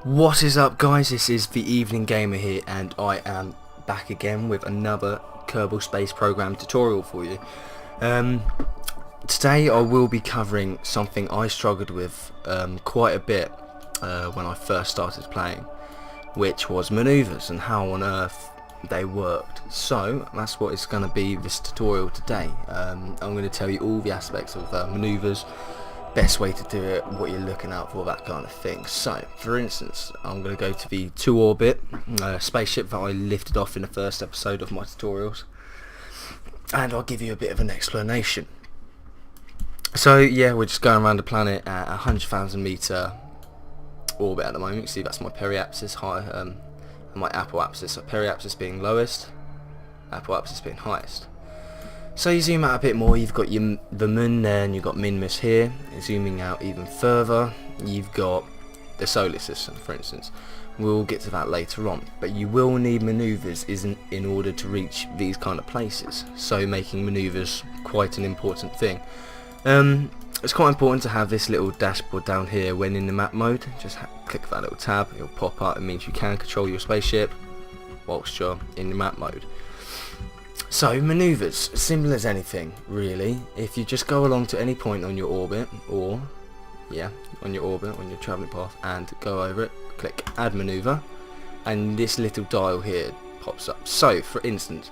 What is up, guys? This is the Evening Gamer here, and I am back again with another Kerbal Space Program tutorial for you. Today I will be covering something I struggled with quite a bit when I first started playing, which was maneuvers and how on earth they worked. So that's what it's going to be this tutorial today. I'm going to tell you all the aspects of maneuvers, best way to do it, what you're looking out for, that kind of thing. So for instance, I'm going to go to the 2-orbit spaceship that I lifted off in the first episode of my tutorials, and I'll give you a bit of an explanation. So yeah, we're just going around the planet at 100,000 meter orbit at the moment. You see that's my periapsis high, and my apoapsis. So periapsis being lowest, apoapsis being highest. So you zoom out a bit more, you've got the moon there, and you've got Minmus here. Zooming out even further, you've got the solar system, for instance. We'll get to that later on, but you will need maneuvers in order to reach these kind of places. So making maneuvers quite an important thing. It's quite important to have this little dashboard down here when in the map mode. Just click that little tab, it'll pop up. It means you can control your spaceship whilst you're in the map mode. So maneuvers, simple as anything really. If you just go along to any point on your orbit, or on your travelling path, and go over it, click add maneuver, and this little dial here pops up. So for instance,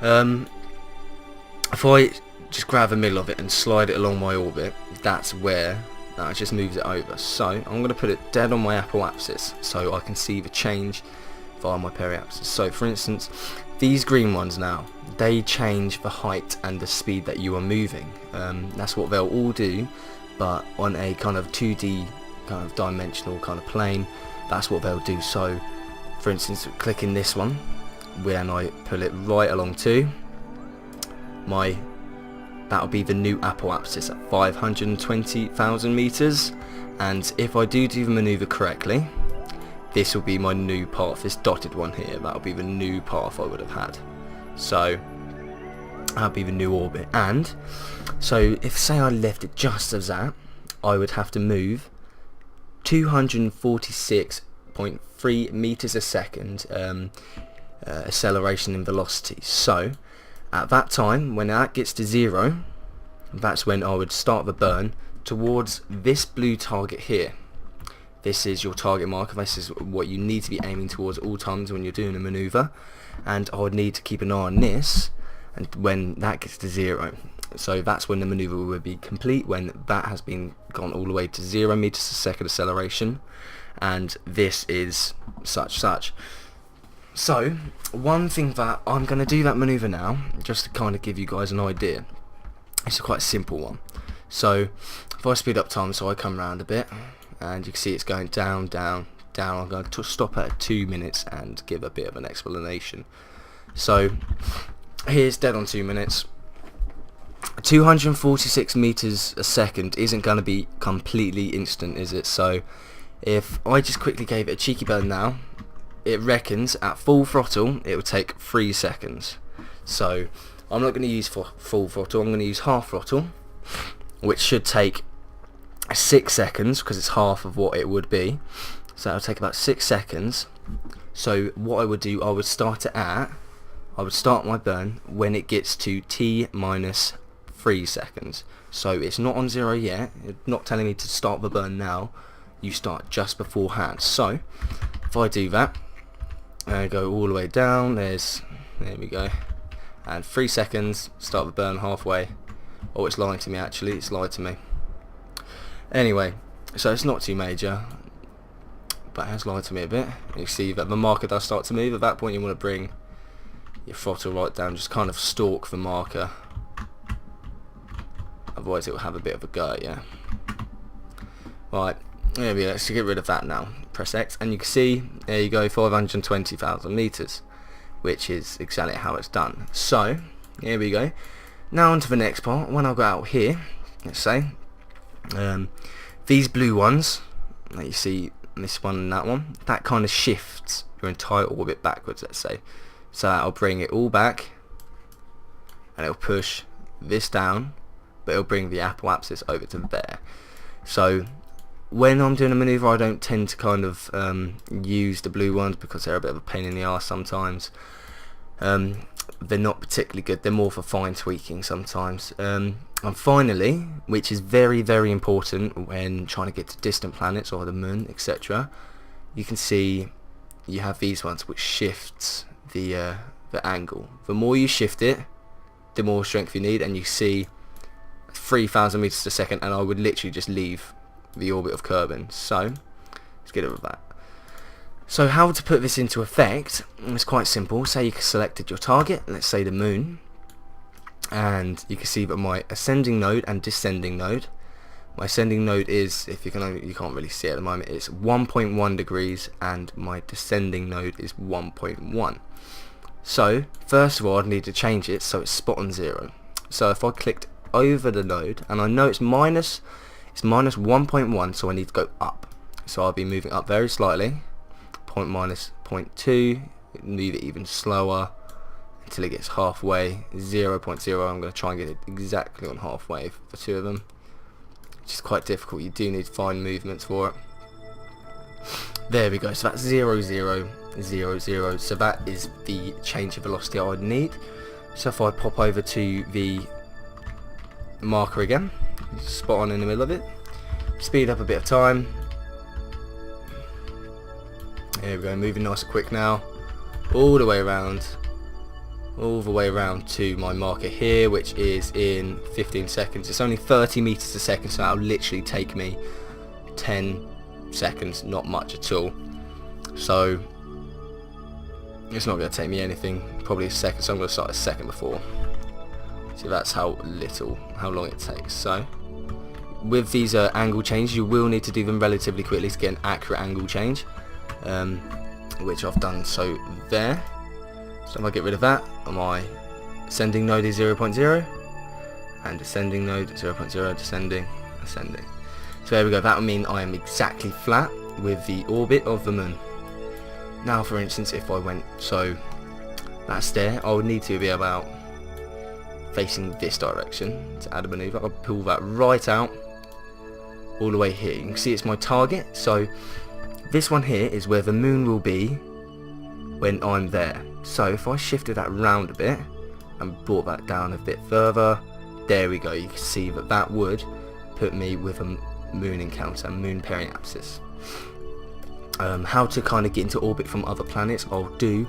if I just grab the middle of it and slide it along my orbit, that's where that just moves it over. So I'm going to put it dead on my apoapsis so I can see the change via my periapsis. So for instance, these green ones now, they change the height and the speed that you are moving. That's what they'll all do, but on a kind of 2D kind of dimensional kind of plane, that's what they'll do. So for instance, clicking this one, when I pull it right along to that'll be the new apoapsis at 520,000 meters, and if I do the maneuver correctly, this will be my new path. This dotted one here, that'll be the new path I would have had. So that'll be the new orbit. And so if say I left it just as that, I would have to move 246.3 meters a second acceleration in velocity. So at that time, when that gets to 0, that's when I would start the burn towards this blue target here. This is your target marker. This is what you need to be aiming towards at all times when you're doing a maneuver, and I would need to keep an eye on this, and when that gets to 0, so that's when the maneuver will be complete, when that has been gone all the way to 0 meters a second acceleration, and this is such. So one thing that I'm going to do that maneuver now, just to kind of give you guys an idea. It's a quite simple one. So if I speed up time, so I come around a bit, and you can see it's going down. I'm going to stop at 2 minutes and give a bit of an explanation. So here's dead on 2 minutes. 246 meters a second isn't going to be completely instant, is it? So if I just quickly gave it a cheeky burn now, it reckons at full throttle it would take 3 seconds. So I'm not going to use full throttle, I'm going to use half throttle, which should take 6 seconds because it's half of what it would be. So it'll take about 6 seconds. So what I would do, I would start my burn when it gets to T minus 3 seconds. So it's not on 0 yet, it's not telling me to start the burn now, you start just beforehand. So if I do that, and go all the way down, there we go, and 3 seconds, start the burn halfway. Oh, it's lying to me actually, it's lied to me. Anyway, so it's not too major, but it has lied to me a bit. You see that the marker does start to move. At that point you want to bring your throttle right down, just kind of stalk the marker, otherwise it will have a bit of a go at you. Right, there we go, let's get rid of that now. Press X, and you can see, there you go, 520,000 meters, which is exactly how it's done. So here we go. Now on to the next part. When I go out here, let's say, these blue ones that you see, this one and that one, that kind of shifts your entire orbit backwards, let's say. So that'll bring it all back, and it'll push this down, but it'll bring the apoapsis over to there. So when I'm doing a maneuver, I don't tend to kind of use the blue ones because they're a bit of a pain in the arse sometimes. They're not particularly good. They're more for fine tweaking sometimes. And finally, which is very, very important when trying to get to distant planets or the moon, etc., you can see you have these ones which shifts the angle. The more you shift it, the more strength you need, and you see 3,000 meters per second, and I would literally just leave the orbit of Kerbal. So let's get rid of that. So how to put this into effect? It's quite simple. Say you selected your target, let's say the moon, and you can see that my ascending node and descending node. My ascending node is, if you can't really see it at the moment, it's 1.1 degrees, and my descending node is 1.1. So first of all, I'd need to change it so it's spot on 0. So if I clicked over the node, and I know it's minus 1.1, so I need to go up. So I'll be moving up very slightly, point minus 0.2, move it even slower until it gets halfway. 0.0, I'm going to try and get it exactly on halfway for the two of them, which is quite difficult. You do need fine movements for it. There we go. So that's 0, 0, 0, 0. So that is the change of velocity I would need. So if I pop over to the marker again, spot on in the middle of it, speed up a bit of time. There we go, moving nice and quick now, all the way around to my marker here, which is in 15 seconds. It's only 30 meters a second, so that'll literally take me 10 seconds, not much at all. So it's not going to take me anything, probably a second, so I'm going to start a second before. So that's how long it takes. So with these angle changes, you will need to do them relatively quickly to get an accurate angle change, which I've done so there. So if I get rid of that, my ascending node is 0.0 and descending node 0.0, descending, ascending. So there we go. That would mean I am exactly flat with the orbit of the moon. Now for instance, if I went, so that's there, I would need to be about facing this direction to add a maneuver. I'll pull that right out all the way here. You can see it's my target, so this one here is where the moon will be when I'm there. So if I shifted that round a bit and brought that down a bit further, there we go. You can see that that would put me with a moon encounter, moon periapsis. How to kind of get into orbit from other planets, I'll do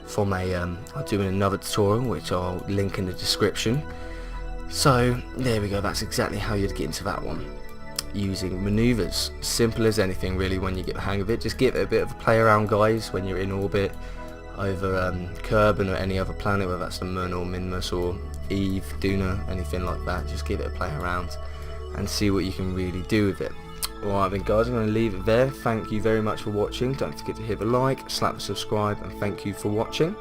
from I'll do in another tutorial, which I'll link in the description. So there we go. That's exactly how you'd get into that one, using maneuvers. Simple as anything really when you get the hang of it. Just give it a bit of a play around, guys, when you're in orbit over Kerbal or any other planet, whether that's the moon or Minmus or Eve, Duna, anything like that. Just give it a play around and see what you can really do with it. Alright then guys, I'm going to leave it there. Thank you very much for watching. Don't forget to hit the like, slap the subscribe, and thank you for watching.